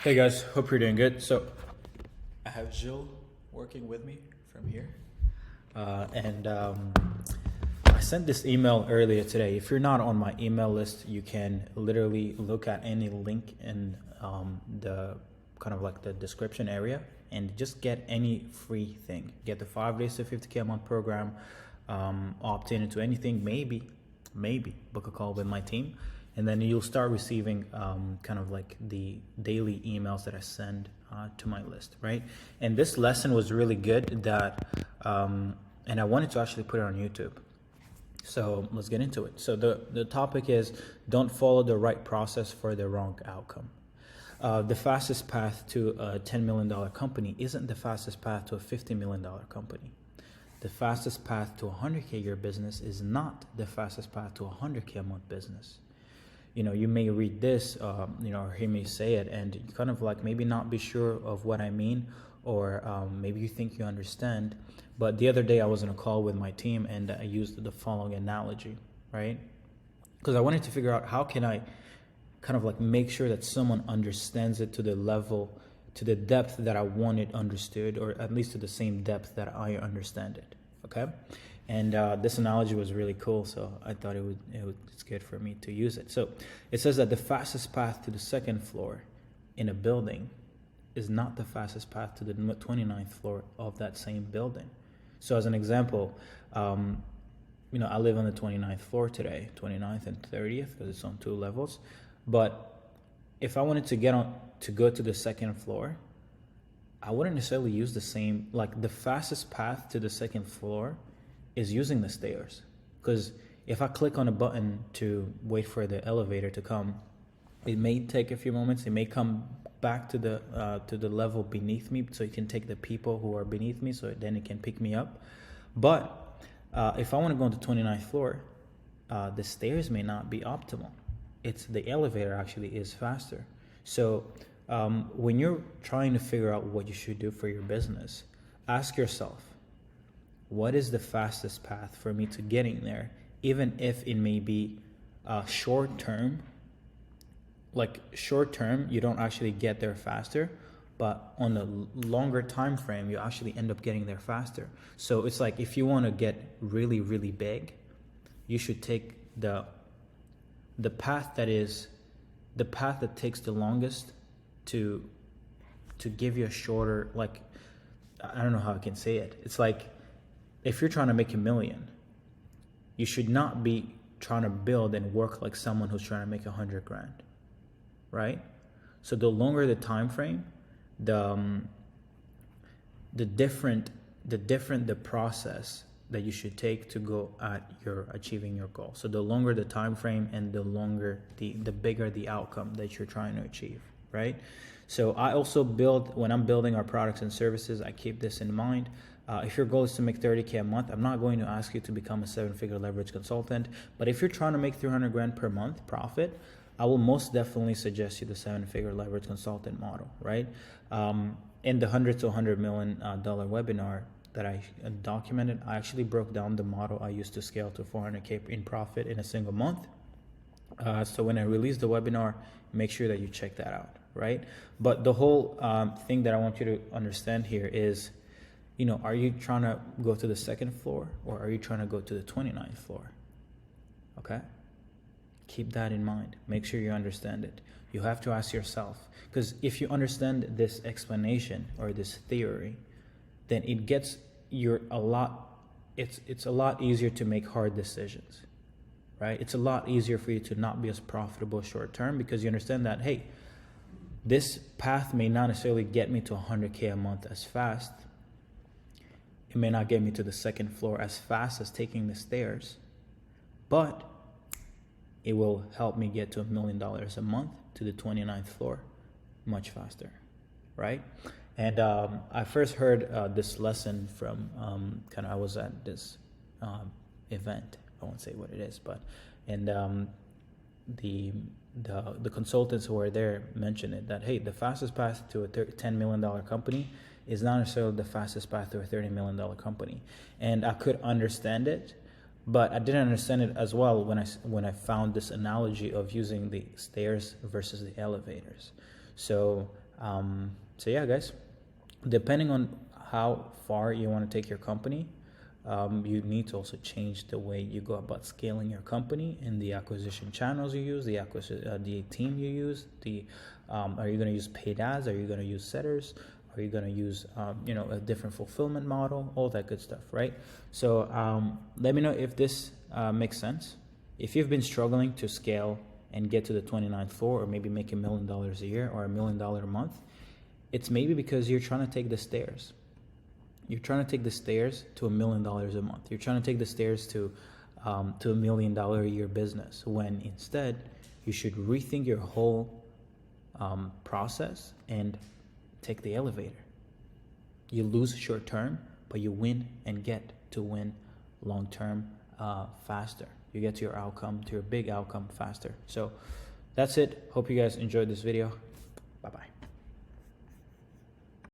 Hey guys, hope you're doing good. So I have Jill working with me from here. And I sent this email earlier today. If you're not on my email list, you can literally look at any link in the kind of like the description area and just get any free thing. Get the 5 days to 50K a month program, opt in into anything, maybe book a call with my team. And then you'll start receiving kind of like the daily emails that I send to my list, right? And this lesson was really good and I wanted to actually put it on YouTube. So let's get into it. So the topic is, don't follow the right process for the wrong outcome. The fastest path to a $10 million company isn't the fastest path to a $50 million company. The fastest path to a 100K year business is not the fastest path to a 100K a month business. You may read this, or hear me say it, and you kind of like maybe not be sure of what I mean, or maybe you think you understand. But the other day I was on a call with my team and I used the following analogy, right? Because I wanted to figure out how can I kind of like make sure that someone understands it to the level, to the depth that I want it understood, or at least to the same depth that I understand it, okay? And this analogy was really cool, so I thought it's good for me to use it. So it says that the fastest path to the second floor in a building is not the fastest path to the 29th floor of that same building. So as an example, I live on the 29th floor today, 29th and 30th, because it's on 2 levels. But if I wanted to go to the second floor, I wouldn't necessarily use the same, like the fastest path to the second floor is using the stairs, because if I click on a button to wait for the elevator to come, it may take a few moments. It may come back to the level beneath me, so it can take the people who are beneath me, so then it can pick me up. But if I want to go on the 29th floor, the stairs may not be optimal. It's the elevator actually is faster. So when you're trying to figure out what you should do for your business, ask yourself, what is the fastest path for me to getting there, even if it may be short term? Like short term, you don't actually get there faster, but on a longer time frame, you actually end up getting there faster. So it's like, if you want to get really, really big, you should take the path that takes the longest to give you a shorter, like, I don't know how I can say it. It's like, if you're trying to make $1 million, you should not be trying to build and work like someone who's trying to make 100 grand, right? So the longer the time frame, the different the process that you should take to go at your achieving your goal. So the longer the time frame and the longer the bigger the outcome that you're trying to achieve, right? So I also when I'm building our products and services, I keep this in mind. If your goal is to make 30K a month, I'm not going to ask you to become a 7-figure leverage consultant. But if you're trying to make 300 grand per month profit, I will most definitely suggest you the 7-figure leverage consultant model, right? In the $100 to $100 million webinar that I documented, I actually broke down the model I used to scale to 400K in profit in a single month. So when I release the webinar, make sure that you check that out, right? But the whole thing that I want you to understand here is, are you trying to go to the second floor, or are you trying to go to the 29th floor? Okay? Keep that in mind. Make sure you understand it. You have to ask yourself, because if you understand this explanation or this theory, then it gets it's a lot easier to make hard decisions, right? It's a lot easier for you to not be as profitable short term, because you understand that, hey, this path may not necessarily get me to 100K a month as fast. It may not get me to the second floor as fast as taking the stairs, but it will help me get to $1 million a month to the 29th floor much faster, right? And I first heard this lesson from I was at this event. I won't say what it is, but the consultants who were there mentioned it, that hey, the fastest path to a $10 million company is not necessarily the fastest path to a $30 million company. And I could understand it, but I didn't understand it as well when I found this analogy of using the stairs versus the elevators. So So yeah, guys, depending on how far you want to take your company, you need to also change the way you go about scaling your company and the acquisition channels you use, the team you use. Are you going to use paid ads? Are you going to use setters? Are you going to use a different fulfillment model? All that good stuff, right? So let me know if this makes sense. If you've been struggling to scale and get to the 29th floor, or maybe make $1 million a year or $1 million a month, it's maybe because you're trying to take the stairs. You're trying to take the stairs to $1 million a month. You're trying to take the stairs to $1 million a year business, when instead you should rethink your whole process and take the elevator. You lose short term, but you win and get to win long term faster. You get to your outcome, to your big outcome faster. So that's it. Hope you guys enjoyed this video.